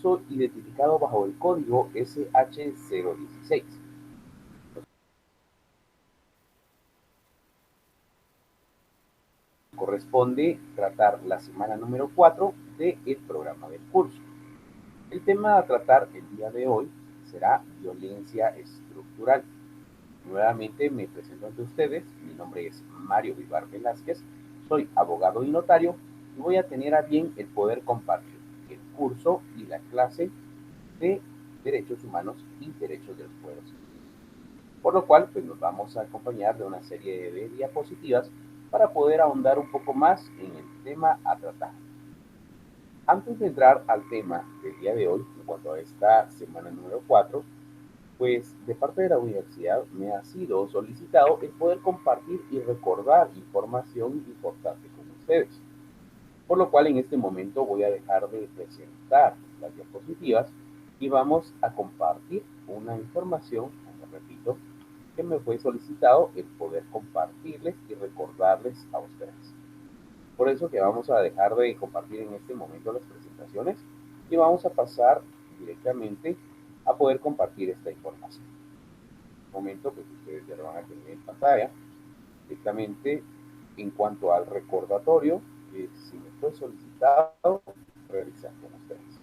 curso identificado bajo el código SH016. Corresponde tratar la semana número 4 del programa del curso. El tema a tratar el día de hoy será violencia estructural. Nuevamente me presento ante ustedes, mi nombre es Mario Vivar Velázquez, soy abogado y notario y voy a tener a bien el poder compartir el curso y la clase de Derechos Humanos y Derechos de los Pueblos. Por lo cual, pues nos vamos a acompañar de una serie de diapositivas para poder ahondar un poco más en el tema a tratar. Antes de entrar al tema del día de hoy, en cuanto a esta semana número 4, pues de parte de la universidad me ha sido solicitado el poder compartir y recordar información importante con ustedes. Por lo cual en este momento voy a dejar de presentar las diapositivas y vamos a compartir una información, como repito, que me fue solicitado el poder compartirles y recordarles a ustedes. Por eso que vamos a dejar de compartir en este momento las presentaciones y vamos a pasar directamente a poder compartir esta información. En un momento, pues ustedes ya lo van a tener en pantalla. Directamente, en cuanto al recordatorio, que si me fue solicitado, realizar con ustedes.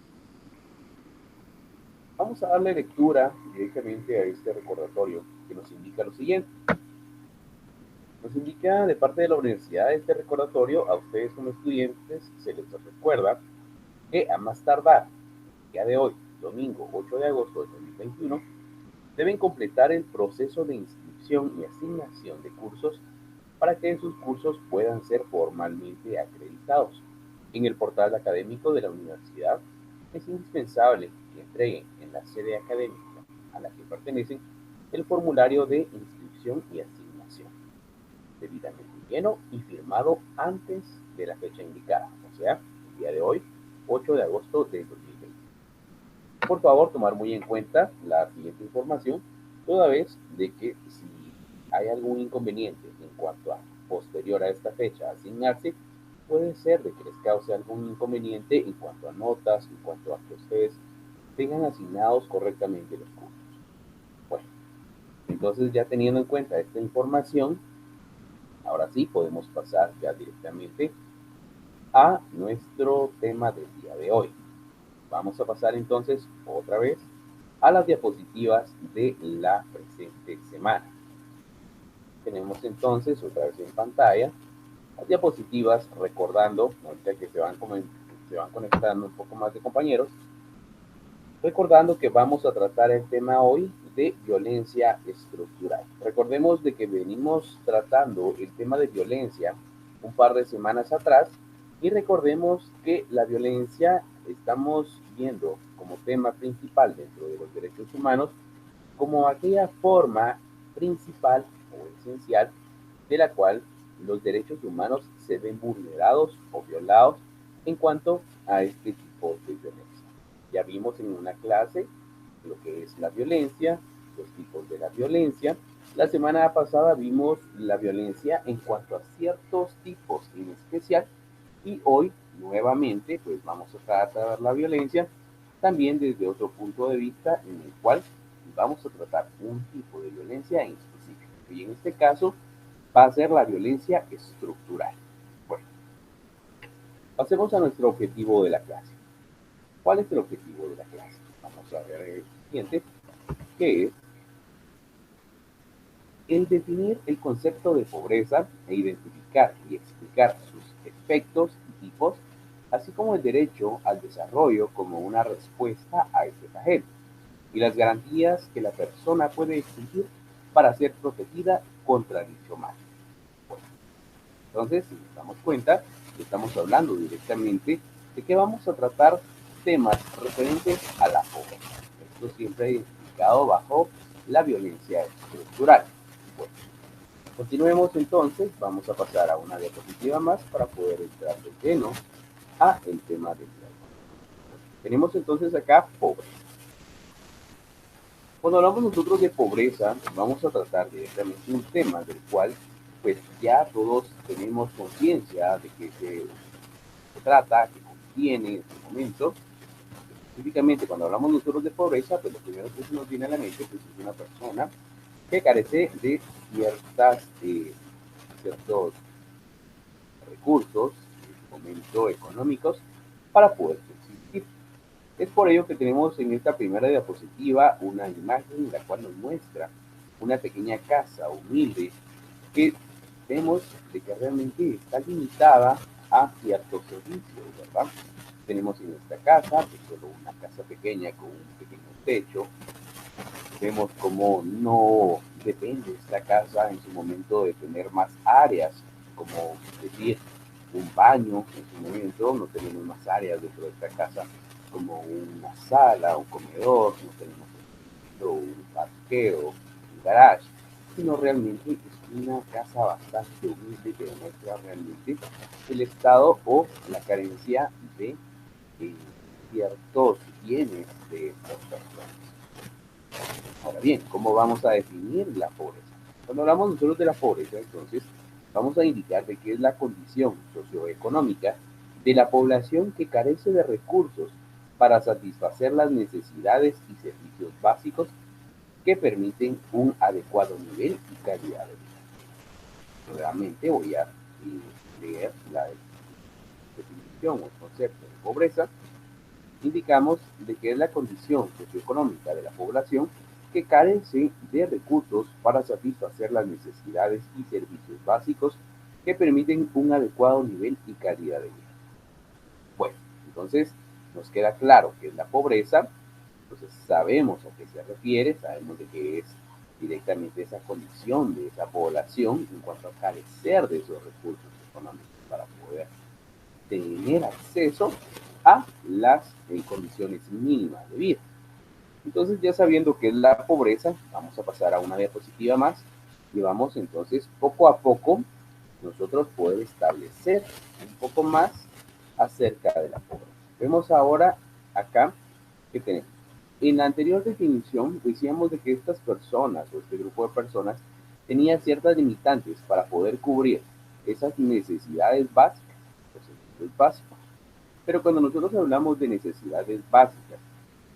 Vamos a darle lectura directamente a este recordatorio que nos indica lo siguiente. Nos indica de parte de la universidad este recordatorio a ustedes como estudiantes, se les recuerda que a más tardar el día de hoy, domingo 8 de agosto de 2021, deben completar el proceso de inscripción y asignación de cursos para que sus cursos puedan ser formalmente acreditados. En el portal académico de la universidad es indispensable que entreguen en la sede académica a la que pertenecen el formulario de inscripción y asignación, debidamente lleno y firmado antes de la fecha indicada, o sea, el día de hoy, 8 de agosto de 2020. Por favor, tomar muy en cuenta la siguiente información, toda vez de que si hay algún inconveniente en cuanto a posterior a esta fecha asignarse, puede ser de que les cause algún inconveniente en cuanto a notas, en cuanto a que ustedes tengan asignados correctamente los cursos. Bueno, entonces ya teniendo en cuenta esta información, ahora sí podemos pasar ya directamente a nuestro tema del día de hoy. Vamos a pasar entonces otra vez a las diapositivas de la presente semana. Tenemos entonces otra vez en pantalla las diapositivas, recordando, ahorita que se van conectando un poco más de compañeros, recordando que vamos a tratar el tema hoy de violencia estructural. Recordemos de que venimos tratando el tema de violencia un par de semanas atrás y recordemos que la violencia estamos viendo como tema principal dentro de los derechos humanos como aquella forma principal o esencial de la cual los derechos humanos se ven vulnerados o violados en cuanto a este tipo de violencia. Ya vimos en una clase lo que es la violencia, los tipos de la violencia. La semana pasada vimos la violencia en cuanto a ciertos tipos en especial y hoy nuevamente pues vamos a tratar la violencia también desde otro punto de vista en el cual vamos a tratar un tipo de violencia en específico y en este caso va a ser la violencia estructural. Bueno, pasemos a nuestro objetivo de la clase. ¿Cuál es el objetivo de la clase? Vamos a ver el siguiente, que es el definir el concepto de pobreza e identificar y explicar sus efectos y tipos, así como el derecho al desarrollo como una respuesta a este flagelo, y las garantías que la persona puede exigir para ser protegida contra dicho mal. Bueno, entonces, si nos damos cuenta, estamos hablando directamente de que vamos a tratar temas referentes a la pobreza. Esto siempre identificado bajo la violencia estructural. Bueno, continuemos entonces, vamos a pasar a una diapositiva más para poder entrar de lleno a el tema del día. Tenemos entonces acá pobreza. Cuando hablamos nosotros de pobreza, vamos a tratar directamente un tema del cual pues ya todos tenemos conciencia de que se trata, que contiene en este momento, Típicamente, cuando hablamos nosotros de pobreza, pues lo primero que se nos viene a la mente pues, es una persona que carece de ciertos recursos, en su momento económicos, para poder subsistir. Es por ello que tenemos en esta primera diapositiva una imagen en la cual nos muestra una pequeña casa humilde que vemos de que realmente está limitada a ciertos servicios, ¿verdad? Tenemos en esta casa pues, solo una casa pequeña con un pequeño techo. Vemos cómo no depende esta casa en su momento de tener más áreas, como decir un baño en su momento, no tenemos más áreas dentro de esta casa como una sala, un comedor, no tenemos un parqueo, un garage, sino realmente es una casa bastante humilde que demuestra realmente el estado o la carencia de eh, ciertos bienes de estas personas. Ahora bien, ¿cómo vamos a definir la pobreza? Cuando hablamos nosotros de la pobreza, entonces vamos a indicar de qué es la condición socioeconómica de la población que carece de recursos para satisfacer las necesidades y servicios básicos que permiten un adecuado nivel y calidad de vida. Nuevamente voy a leer la definición o concepto de pobreza. Indicamos de que es la condición socioeconómica de la población que carece de recursos para satisfacer las necesidades y servicios básicos que permiten un adecuado nivel y calidad de vida. Bueno, entonces nos queda claro que es la pobreza, entonces sabemos a qué se refiere, sabemos de qué es directamente esa condición de esa población en cuanto a carecer de esos recursos económicos para poder tener acceso a las condiciones mínimas de vida. Entonces, ya sabiendo qué es la pobreza, vamos a pasar a una diapositiva más y vamos entonces poco a poco nosotros poder establecer un poco más acerca de la pobreza. Vemos ahora acá que tenemos. En la anterior definición decíamos de que estas personas o este grupo de personas tenía ciertas limitantes para poder cubrir esas necesidades básicas, los servicios básicos. Pero cuando nosotros hablamos de necesidades básicas,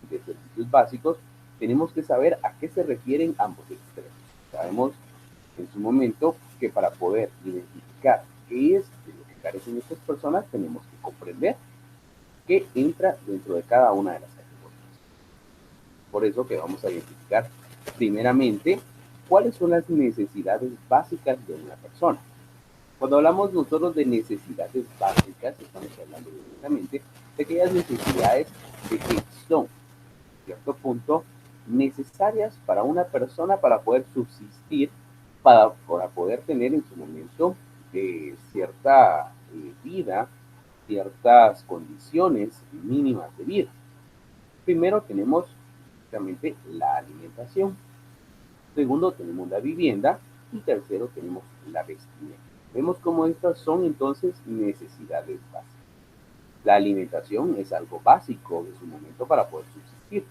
de servicios básicos, tenemos que saber a qué se refieren ambos extremos. Sabemos en su momento que para poder identificar qué es de lo que carecen estas personas, tenemos que comprender qué entra dentro de cada una de las categorías. Por eso que vamos a identificar primeramente cuáles son las necesidades básicas de una persona. Cuando hablamos nosotros de necesidades básicas, estamos hablando directamente de aquellas necesidades de que son, a cierto punto, necesarias para una persona para poder subsistir, para poder tener en su momento cierta vida, ciertas condiciones mínimas de vida. Primero tenemos justamente la alimentación. Segundo tenemos la vivienda. Y tercero tenemos la vestimenta. Vemos cómo estas son entonces necesidades básicas. La alimentación es algo básico en su momento para poder subsistir.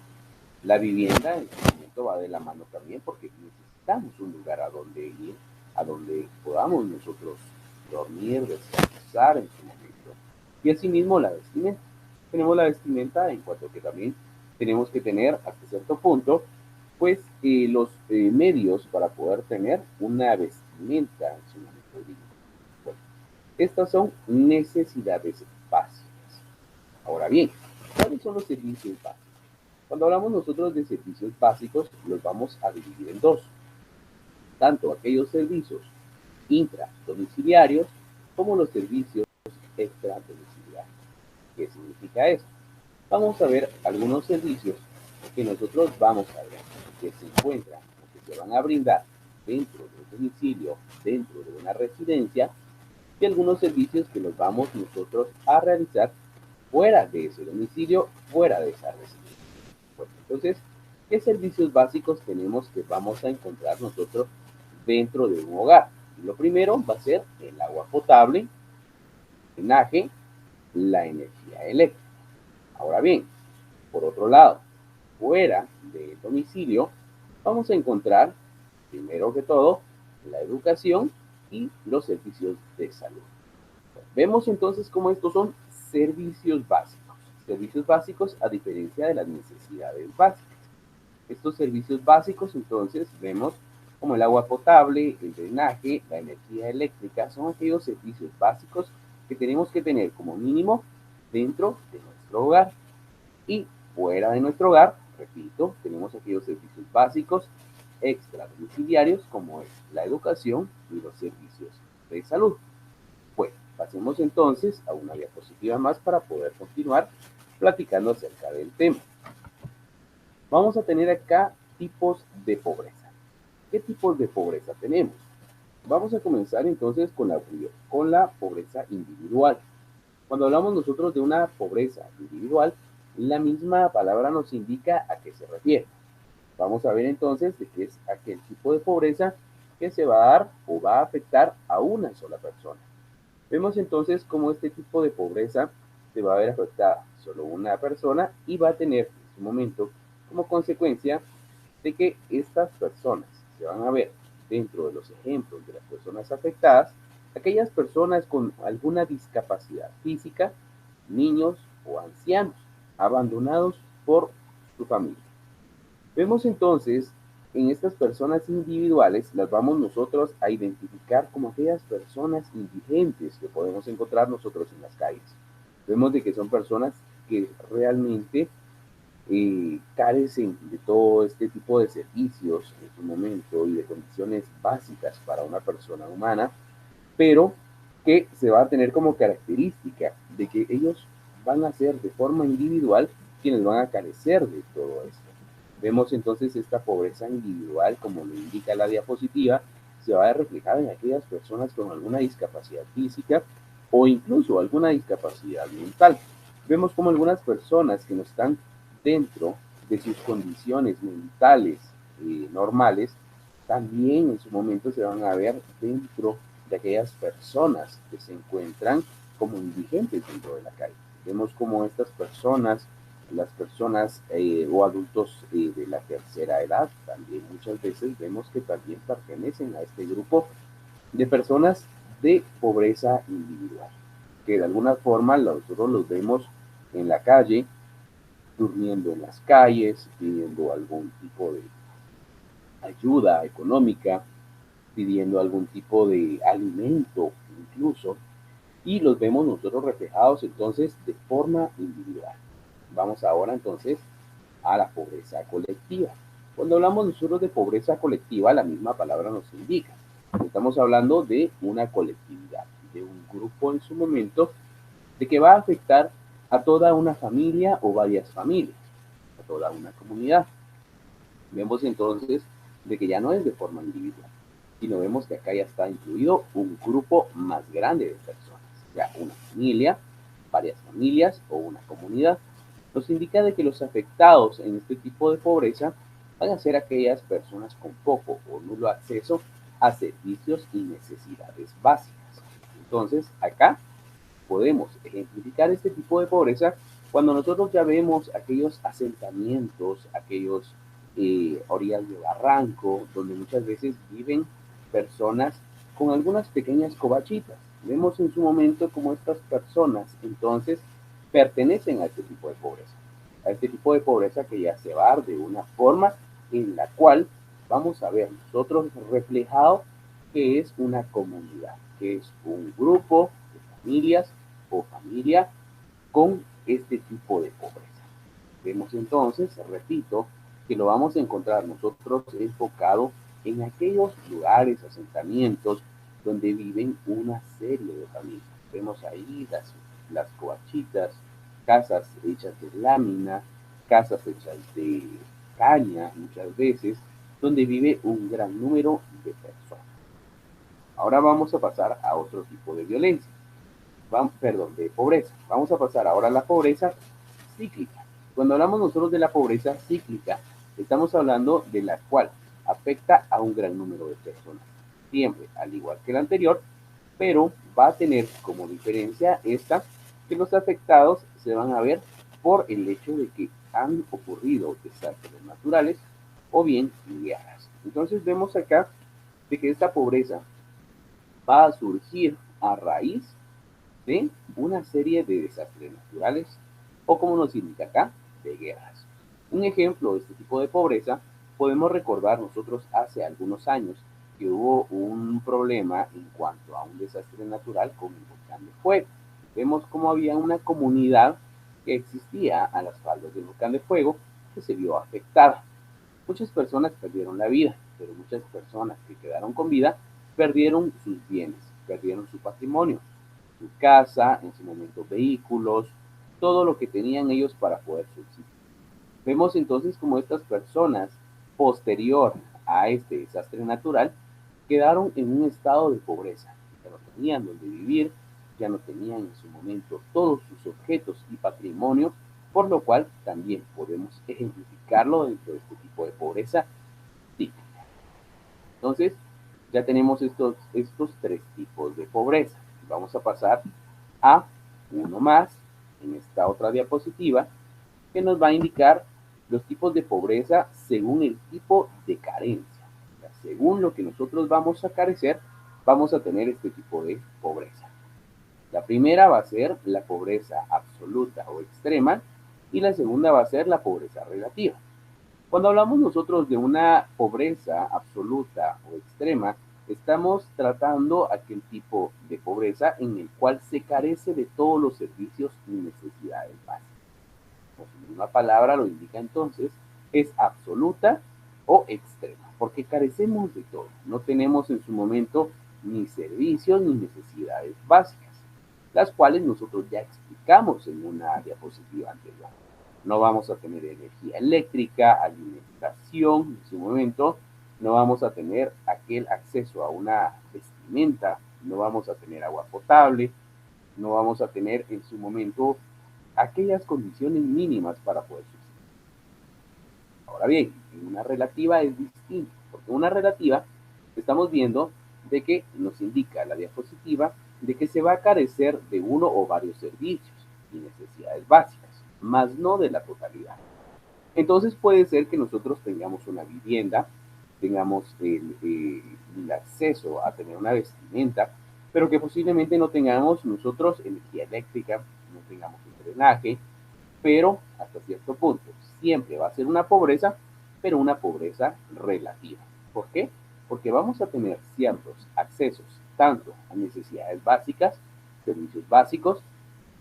La vivienda en su momento va de la mano también porque necesitamos un lugar a donde ir, a donde podamos nosotros dormir, descansar en su momento. Y asimismo la vestimenta. Tenemos la vestimenta en cuanto que también tenemos que tener hasta cierto punto pues los medios para poder tener una vestimenta en su momento digno. Bueno, estas son necesidades básicas. Ahora bien, ¿cuáles son los servicios básicos? Cuando hablamos nosotros de servicios básicos, los vamos a dividir en dos. Tanto aquellos servicios intradomiciliarios como los servicios extradomiciliarios. ¿Qué significa eso? Vamos a ver algunos servicios que nosotros vamos a ver que se encuentran o que se van a brindar dentro de un domicilio, dentro de una residencia, y algunos servicios que los vamos nosotros a realizar fuera de ese domicilio, fuera de esa residencia. Bueno, entonces, ¿qué servicios básicos tenemos que vamos a encontrar nosotros dentro de un hogar? Lo primero va a ser el agua potable, el drenaje, la energía eléctrica. Ahora bien, por otro lado, fuera del domicilio, vamos a encontrar, primero que todo, la educación y los servicios de salud. Vemos entonces cómo estos son servicios básicos. Servicios básicos a diferencia de las necesidades básicas. Estos servicios básicos, entonces, vemos como el agua potable, el drenaje, la energía eléctrica, son aquellos servicios básicos que tenemos que tener como mínimo dentro de nuestro hogar. Y fuera de nuestro hogar, repito, tenemos aquellos servicios básicos extra domiciliarios como es la educación y los servicios de salud. Bueno, pasemos entonces a una diapositiva más para poder continuar platicando acerca del tema. Vamos a tener acá tipos de pobreza. ¿Qué tipos de pobreza tenemos? Vamos a comenzar entonces con la pobreza individual. Cuando hablamos nosotros de una pobreza individual, la misma palabra nos indica a qué se refiere. Vamos a ver entonces de qué es aquel tipo de pobreza que se va a dar o va a afectar a una sola persona. Vemos entonces cómo este tipo de pobreza se va a ver afectada solo una persona y va a tener en su momento como consecuencia de que estas personas se van a ver dentro de los ejemplos de las personas afectadas, aquellas personas con alguna discapacidad física, niños o ancianos, abandonados por su familia. Vemos entonces en estas personas individuales, las vamos nosotros a identificar como aquellas personas indigentes que podemos encontrar nosotros en las calles. Vemos de que son personas que realmente carecen de todo este tipo de servicios en su momento y de condiciones básicas para una persona humana, pero que se va a tener como característica de que ellos van a ser de forma individual quienes van a carecer de todo esto. Vemos entonces esta pobreza individual, como lo indica la diapositiva, se va a reflejar en aquellas personas con alguna discapacidad física o incluso alguna discapacidad mental. Vemos como algunas personas que no están dentro de sus condiciones mentales normales, también en su momento se van a ver dentro de aquellas personas que se encuentran como indigentes dentro de la calle. Vemos como estas personas, las personas o adultos de la tercera edad, también muchas veces vemos que también pertenecen a este grupo de personas de pobreza individual, que de alguna forma nosotros los vemos en la calle, durmiendo en las calles, pidiendo algún tipo de ayuda económica, pidiendo algún tipo de alimento incluso, y los vemos nosotros reflejados entonces de forma individual. Vamos ahora entonces a la pobreza colectiva. Cuando hablamos nosotros de pobreza colectiva, la misma palabra nos indica. Estamos hablando de una colectividad, de un grupo en su momento, de que va a afectar a toda una familia o varias familias, a toda una comunidad. Vemos entonces de que ya no es de forma individual, sino vemos que acá ya está incluido un grupo más grande de personas, ya una familia, varias familias o una comunidad. Nos indica de que los afectados en este tipo de pobreza van a ser aquellas personas con poco o nulo acceso a servicios y necesidades básicas. Entonces, acá podemos ejemplificar este tipo de pobreza cuando nosotros ya vemos aquellos asentamientos, aquellos orillas de barranco, donde muchas veces viven personas con algunas pequeñas covachitas. Vemos en su momento cómo estas personas entonces pertenecen a este tipo de pobreza, a este tipo de pobreza que ya se va a dar de una forma en la cual vamos a ver nosotros reflejado que es una comunidad, que es un grupo de familias o familia con este tipo de pobreza. Vemos entonces, repito, que lo vamos a encontrar nosotros enfocado en aquellos lugares, asentamientos, donde viven una serie de familias. Vemos ahí las coachitas, casas hechas de lámina, casas hechas de caña muchas veces, donde vive un gran número de personas. Ahora vamos a pasar a otro tipo de violencia, de pobreza. Vamos a pasar ahora a la pobreza cíclica. Cuando hablamos nosotros de la pobreza cíclica, estamos hablando de la cual afecta a un gran número de personas. Siempre, al igual que la anterior, pero va a tener como diferencia esta, que los afectados se van a ver por el hecho de que han ocurrido desastres naturales o bien guerras. Entonces vemos acá de que esta pobreza va a surgir a raíz de una serie de desastres naturales, o como nos indica acá, de guerras. Un ejemplo de este tipo de pobreza podemos recordar nosotros hace algunos años que hubo un problema en cuanto a un desastre natural con el volcán de Fuego. Vemos cómo había una comunidad que existía a las faldas del volcán de Fuego que se vio afectada. Muchas personas perdieron la vida, pero muchas personas que quedaron con vida perdieron sus bienes, perdieron su patrimonio, su casa, en su momento vehículos, todo lo que tenían ellos para poder subsistir. Vemos entonces cómo estas personas, posterior a este desastre natural, quedaron en un estado de pobreza. Ya no tenían donde vivir, ya no tenían en su momento todos sus objetos y patrimonio, por lo cual también podemos ejemplificarlo dentro de este tipo de pobreza típica. Entonces, ya tenemos estos tres tipos de pobreza. Vamos a pasar a uno más en esta otra diapositiva que nos va a indicar los tipos de pobreza según el tipo de carencia. O sea, según lo que nosotros vamos a carecer, vamos a tener este tipo de pobreza. La primera va a ser la pobreza absoluta o extrema y la segunda va a ser la pobreza relativa. Cuando hablamos nosotros de una pobreza absoluta o extrema, estamos tratando aquel tipo de pobreza en el cual se carece de todos los servicios y necesidades básicas. Como su misma palabra lo indica entonces, es absoluta o extrema, porque carecemos de todo. No tenemos en su momento ni servicios ni necesidades básicas, las cuales nosotros ya explicamos en una diapositiva anterior. No vamos a tener energía eléctrica, alimentación en su momento, no vamos a tener aquel acceso a una vestimenta, no vamos a tener agua potable, no vamos a tener en su momento aquellas condiciones mínimas para poder subsistir. Ahora bien, en una relativa es distinto, porque en una relativa estamos viendo de que nos indica la diapositiva de que se va a carecer de uno o varios servicios y necesidades básicas, más no de la totalidad. Entonces puede ser que nosotros tengamos una vivienda, tengamos el acceso a tener una vestimenta, pero que posiblemente no tengamos nosotros energía eléctrica, no tengamos un drenaje, pero hasta cierto punto siempre va a ser una pobreza, pero una pobreza relativa. ¿Por qué? Porque vamos a tener ciertos accesos tanto a necesidades básicas, servicios básicos,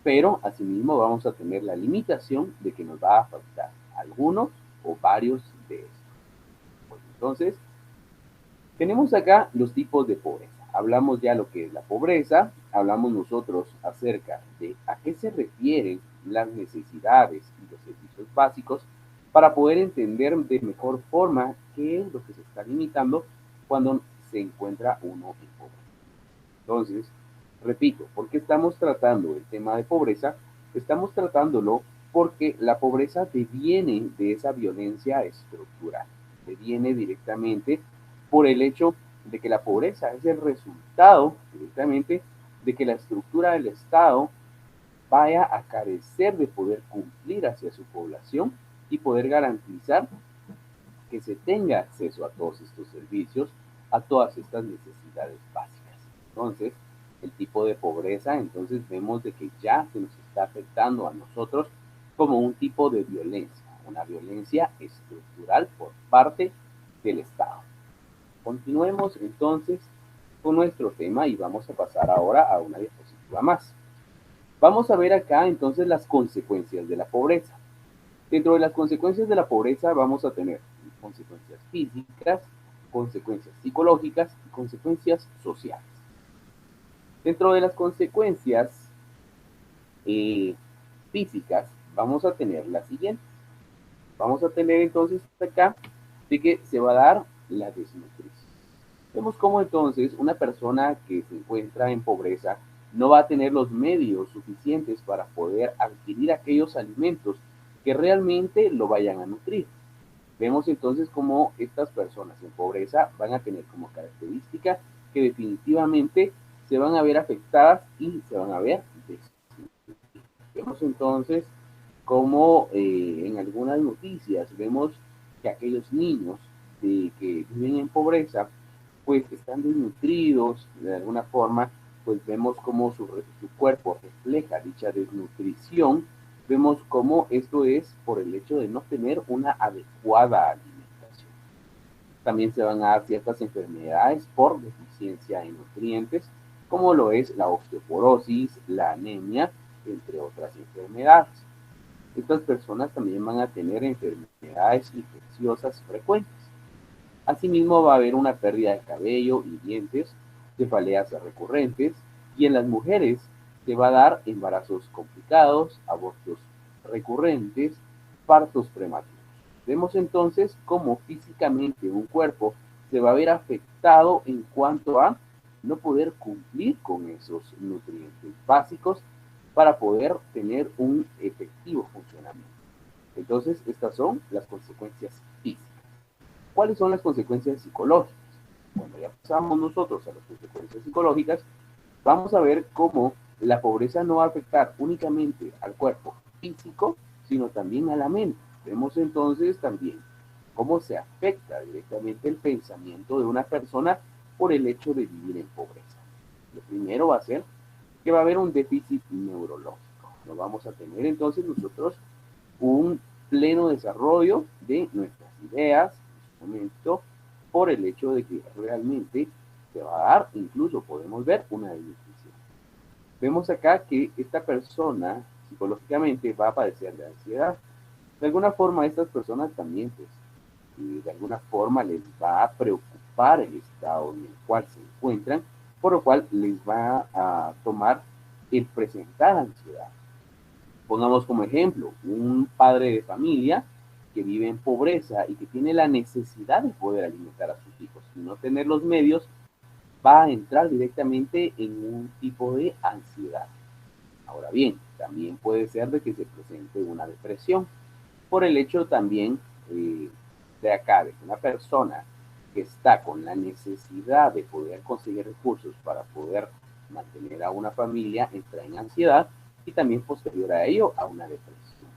pero asimismo vamos a tener la limitación de que nos va a faltar algunos o varios de estos. Pues entonces, tenemos acá los tipos de pobreza. Hablamos ya lo que es la pobreza, hablamos nosotros acerca de a qué se refieren las necesidades y los servicios básicos para poder entender de mejor forma qué es lo que se está limitando cuando se encuentra uno en pobreza. Entonces, repito, ¿por qué estamos tratando el tema de pobreza? Estamos tratándolo porque la pobreza deviene de esa violencia estructural, deviene directamente por el hecho de que la pobreza es el resultado directamente de que la estructura del Estado vaya a carecer de poder cumplir hacia su población y poder garantizar que se tenga acceso a todos estos servicios, a todas estas necesidades básicas. Entonces, el tipo de pobreza, entonces vemos de que ya se nos está afectando a nosotros como un tipo de violencia, una violencia estructural por parte del Estado. Continuemos entonces con nuestro tema y vamos a pasar ahora a una diapositiva más. Vamos a ver acá entonces las consecuencias de la pobreza. Dentro de las consecuencias de la pobreza vamos a tener consecuencias físicas, consecuencias psicológicas y consecuencias sociales. Dentro de las consecuencias físicas vamos a tener la siguiente. Vamos a tener entonces acá de que se va a dar la desnutrición. Vemos cómo entonces una persona que se encuentra en pobreza no va a tener los medios suficientes para poder adquirir aquellos alimentos que realmente lo vayan a nutrir. Vemos entonces cómo estas personas en pobreza van a tener como característica que definitivamente se van a ver afectadas y se van a ver desnutridas. Vemos entonces cómo en algunas noticias vemos que aquellos niños que viven en pobreza pues están desnutridos de alguna forma, pues vemos cómo su cuerpo refleja dicha desnutrición vemos cómo esto es por el hecho de no tener una adecuada alimentación. También se van a dar ciertas enfermedades por deficiencia en nutrientes, como lo es la osteoporosis, la anemia, entre otras enfermedades. Estas personas también van a tener enfermedades infecciosas frecuentes. Asimismo, va a haber una pérdida de cabello y dientes, cefaleas recurrentes, y en las mujeres se va a dar embarazos complicados, abortos recurrentes, partos prematuros. Vemos entonces cómo físicamente un cuerpo se va a ver afectado en cuanto a no poder cumplir con esos nutrientes básicos para poder tener un efectivo funcionamiento. Entonces, estas son las consecuencias físicas. ¿Cuáles son las consecuencias psicológicas? Cuando ya pasamos nosotros a las consecuencias psicológicas, vamos a ver cómo la pobreza no va a afectar únicamente al cuerpo físico, sino también a la mente. Vemos entonces también cómo se afecta directamente el pensamiento de una persona por el hecho de vivir en pobreza. Lo primero va a ser que va a haber un déficit neurológico. No vamos a tener entonces nosotros un pleno desarrollo de nuestras ideas en su momento por el hecho de que realmente se va a dar, incluso podemos ver una desnutrición. Vemos acá que esta persona psicológicamente va a padecer de ansiedad. De alguna forma estas personas también pues de alguna forma les va a preocupar el estado en el cual se encuentran, por lo cual les va a tomar el presentar ansiedad. Pongamos como ejemplo un padre de familia que vive en pobreza y que tiene la necesidad de poder alimentar a sus hijos y no tener los medios, va a entrar directamente en un tipo de ansiedad. Ahora bien, también puede ser de que se presente una depresión por el hecho también de acá, de que una persona que está con la necesidad de poder conseguir recursos para poder mantener a una familia entra en ansiedad y también posterior a ello a una depresión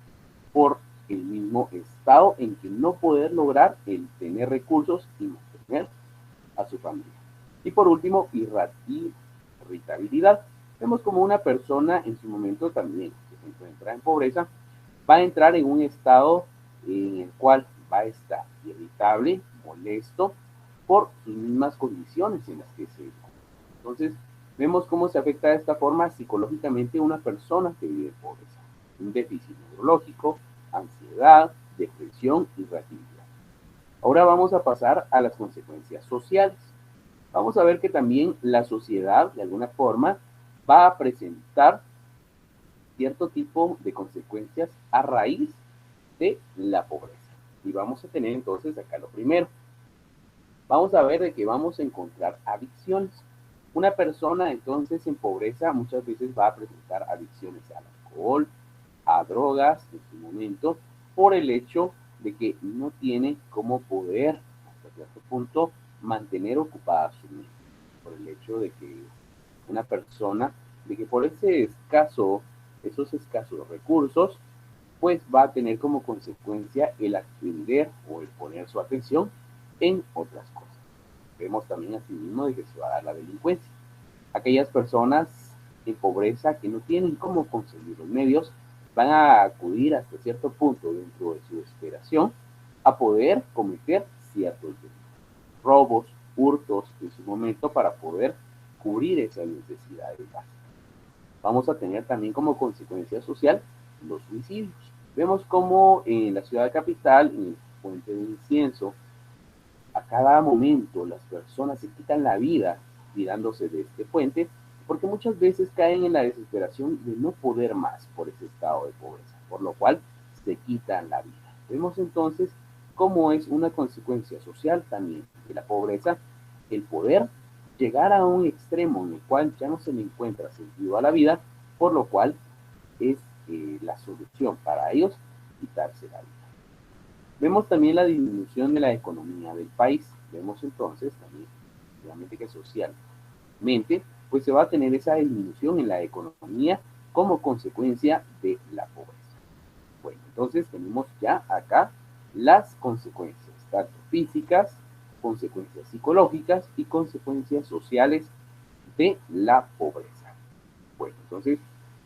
por el mismo estado en que no poder lograr el tener recursos y mantener a su familia. Y por último, irritabilidad. Vemos como una persona en su momento también que se encuentra en pobreza va a entrar en un estado en el cual va a estar irritable, molesto por sus mismas condiciones en las que se encuentra. Entonces, vemos cómo se afecta de esta forma psicológicamente una persona que vive en pobreza. Un déficit neurológico, ansiedad, depresión y irritabilidad. Ahora vamos a pasar a las consecuencias sociales. Vamos a ver que también la sociedad, de alguna forma, va a presentar cierto tipo de consecuencias a raíz de la pobreza. Y vamos a tener entonces acá lo primero. Vamos a ver de que vamos a encontrar adicciones. Una persona entonces en pobreza muchas veces va a presentar adicciones al alcohol, a drogas en su momento, por el hecho de que no tiene cómo poder hasta cierto punto mantener ocupada su mente. Por el hecho de que una persona, de que por esos escasos recursos, pues va a tener como consecuencia el atender o el poner su atención en otras cosas. Vemos también asimismo de que se va a dar la delincuencia. Aquellas personas en pobreza que no tienen cómo conseguir los medios van a acudir hasta cierto punto dentro de su desesperación a poder cometer ciertos delitos, robos, hurtos en su momento para poder cubrir esas necesidades básicas. Vamos a tener también como consecuencia social los suicidios. Vemos como en la ciudad capital, en el Puente de Incienso, a cada momento las personas se quitan la vida tirándose de este puente porque muchas veces caen en la desesperación de no poder más por ese estado de pobreza, por lo cual se quitan la vida. Vemos entonces cómo es una consecuencia social también de la pobreza el poder llegar a un extremo en el cual ya no se le encuentra sentido a la vida, por lo cual es la solución para ellos quitarse la vida. Vemos también la disminución de la economía del país. Vemos entonces también, obviamente que socialmente, pues se va a tener esa disminución en la economía como consecuencia de la pobreza. Bueno, entonces tenemos ya acá las consecuencias, tanto físicas, consecuencias psicológicas y consecuencias sociales de la pobreza. Bueno, entonces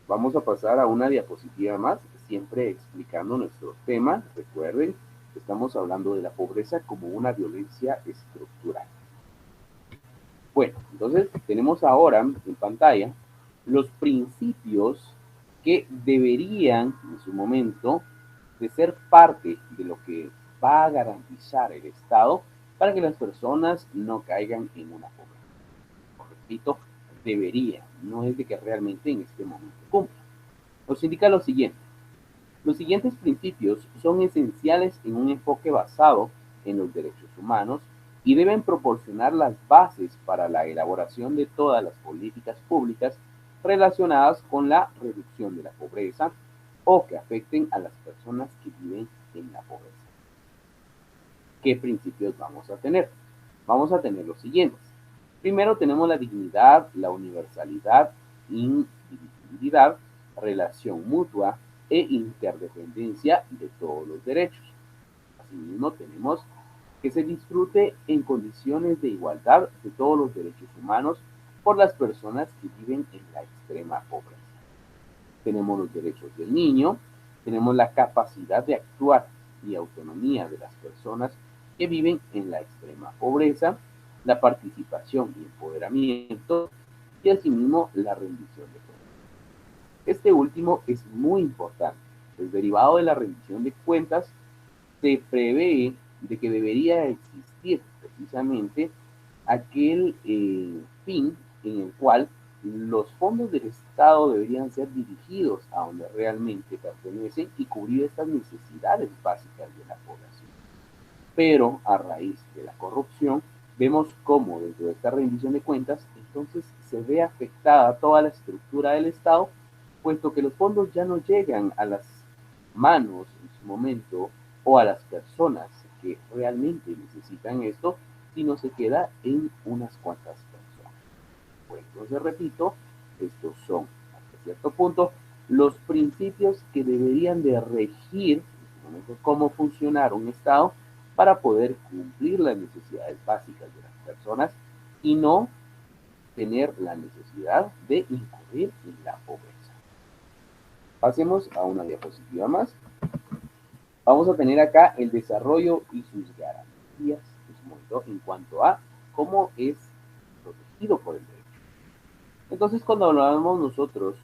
Vamos a pasar a una diapositiva más, siempre explicando nuestro tema. Recuerden, estamos hablando de la pobreza como una violencia estructural. Bueno, entonces tenemos ahora en pantalla los principios que deberían en su momento de ser parte de lo que va a garantizar el Estado para que las personas no caigan en una pobreza. Repito, debería, no es de que realmente en este momento cumpla. Nos indica lo siguiente. Los siguientes principios son esenciales en un enfoque basado en los derechos humanos y deben proporcionar las bases para la elaboración de todas las políticas públicas relacionadas con la reducción de la pobreza o que afecten a las personas que viven en la pobreza. ¿Qué principios vamos a tener? Vamos a tener los siguientes. Primero tenemos la dignidad, la universalidad, indivisibilidad, relación mutua e interdependencia de todos los derechos. Asimismo, tenemos que se disfrute en condiciones de igualdad de todos los derechos humanos por las personas que viven en la extrema pobreza. Tenemos los derechos del niño, tenemos la capacidad de actuar y autonomía de las personas que viven en la extrema pobreza, la participación y empoderamiento y asimismo la rendición de cuentas. Este último es muy importante, pues derivado de la rendición de cuentas se prevé de que debería existir precisamente aquel fin en el cual los fondos del Estado deberían ser dirigidos a donde realmente pertenecen y cubrir estas necesidades básicas de la población. Pero a raíz de la corrupción, vemos cómo dentro de esta rendición de cuentas, entonces se ve afectada toda la estructura del Estado, puesto que los fondos ya no llegan a las manos en su momento o a las personas que realmente necesitan esto, sino se queda en unas cuantas personas. Pues entonces repito, estos son hasta cierto punto los principios que deberían de regir en su momento cómo funcionar un Estado para poder cumplir las necesidades básicas de las personas y no tener la necesidad de incurrir en la pobreza. Pasemos a una diapositiva más. Vamos a tener acá el desarrollo y sus garantías en su momento en cuanto a cómo es protegido por el derecho. Entonces, cuando hablamos nosotros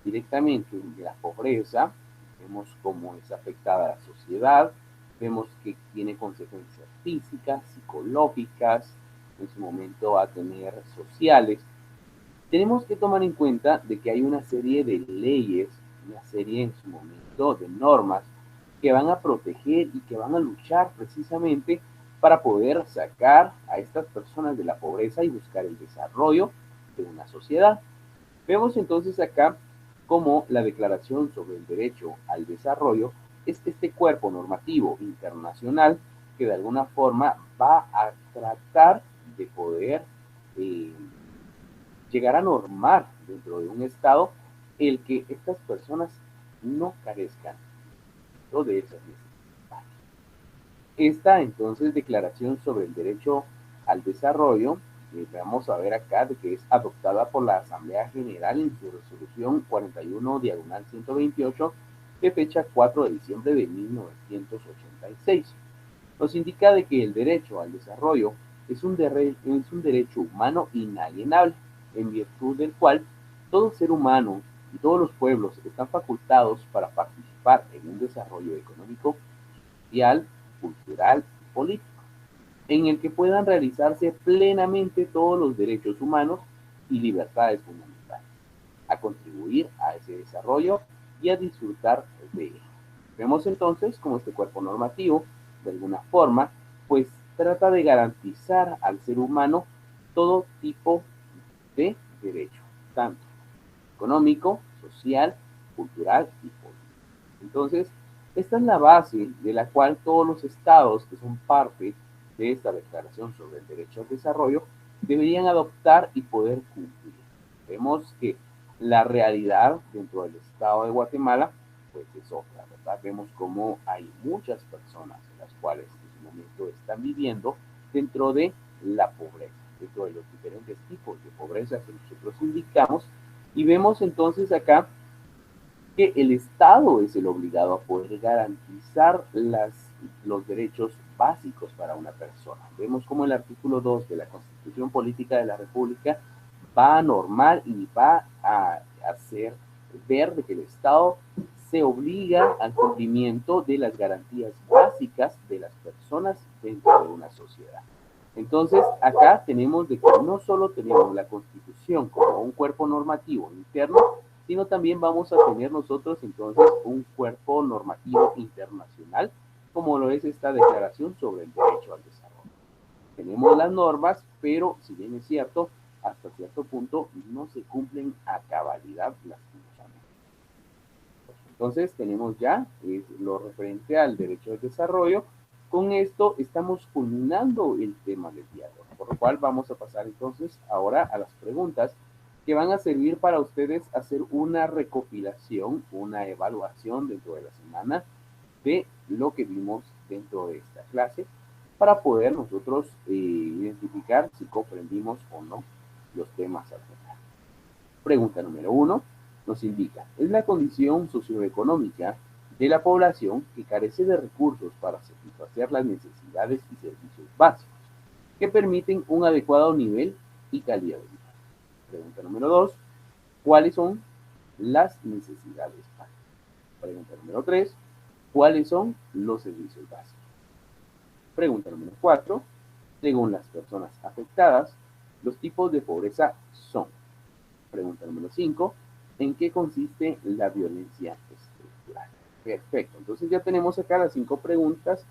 directamente de la pobreza, vemos cómo es afectada la sociedad, vemos que tiene consecuencias físicas, psicológicas, en su momento va a tener sociales. Tenemos que tomar en cuenta de que hay una serie de leyes, una serie en su momento de normas que van a proteger y que van a luchar precisamente para poder sacar a estas personas de la pobreza y buscar el desarrollo de una sociedad. Vemos entonces acá cómo la Declaración sobre el Derecho al Desarrollo es este cuerpo normativo internacional que de alguna forma va a tratar de poder llegar a normar dentro de un Estado el que estas personas no carezcan de esas necesidades. Esta entonces declaración sobre el derecho al desarrollo, vamos a ver acá de que es adoptada por la Asamblea General en su resolución 41/128 de fecha 4 de diciembre de 1986. Nos indica de que el derecho al desarrollo es un derecho humano inalienable, en virtud del cual todo ser humano y todos los pueblos están facultados para participar en un desarrollo económico, social, cultural y político, en el que puedan realizarse plenamente todos los derechos humanos y libertades fundamentales, a contribuir a ese desarrollo y a disfrutar de él. Vemos entonces cómo este cuerpo normativo, de alguna forma, pues trata de garantizar al ser humano todo tipo de derecho, tanto económico, social, cultural y político. Entonces, esta es la base de la cual todos los estados que son parte de esta declaración sobre el derecho al desarrollo deberían adoptar y poder cumplir. Vemos que la realidad dentro del estado de Guatemala pues es otra, ¿verdad? Vemos cómo hay muchas personas en las cuales en su momento están viviendo dentro de la pobreza, dentro de los diferentes tipos de pobreza que nosotros indicamos, y vemos entonces acá que el Estado es el obligado a poder garantizar los derechos básicos para una persona. Vemos como el artículo 2 de la Constitución Política de la República va a normar y va a hacer ver de que el Estado se obliga al cumplimiento de las garantías básicas de las personas dentro de una sociedad. Entonces, acá tenemos de que no solo tenemos la Constitución como un cuerpo normativo interno, sino también vamos a tener nosotros entonces un cuerpo normativo internacional, como lo es esta Declaración sobre el Derecho al Desarrollo. Tenemos las normas, pero si bien es cierto, hasta cierto punto no se cumplen a cabalidad lastimosamente. Entonces tenemos ya lo referente al derecho al desarrollo. Con esto estamos culminando el tema del día de hoy, por lo cual vamos a pasar entonces ahora a las preguntas que van a servir para ustedes hacer una recopilación, una evaluación dentro de la semana de lo que vimos dentro de esta clase para poder nosotros identificar si comprendimos o no los temas al final. Pregunta número 1 nos indica, es la condición socioeconómica de la población que carece de recursos para satisfacer las necesidades y servicios básicos que permiten un adecuado nivel y calidad de vida. Pregunta número 2, ¿cuáles son las necesidades básicas? Pregunta número 3, ¿cuáles son los servicios básicos? Pregunta número 4, según las personas afectadas, los tipos de pobreza son. Pregunta número 5, ¿en qué consiste la violencia estructural? Perfecto, entonces ya tenemos acá las 5 preguntas.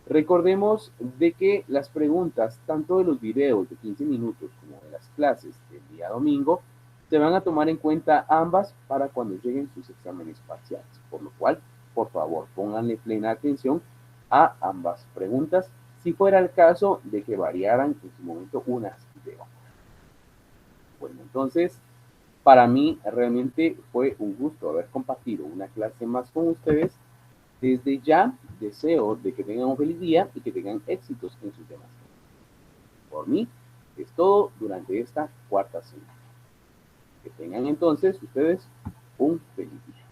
Recordemos de que las preguntas, tanto de los videos de 15 minutos como de las clases del día domingo, se van a tomar en cuenta ambas para cuando lleguen sus exámenes parciales. Por lo cual, por favor, pónganle plena atención a ambas preguntas, si fuera el caso de que variaran en su momento unas de otras. Bueno, entonces, para mí realmente fue un gusto haber compartido una clase más con ustedes. Desde ya deseo de que tengan un feliz día y que tengan éxitos en sus demás. Por mí es todo durante esta cuarta semana. Que tengan entonces ustedes un feliz día.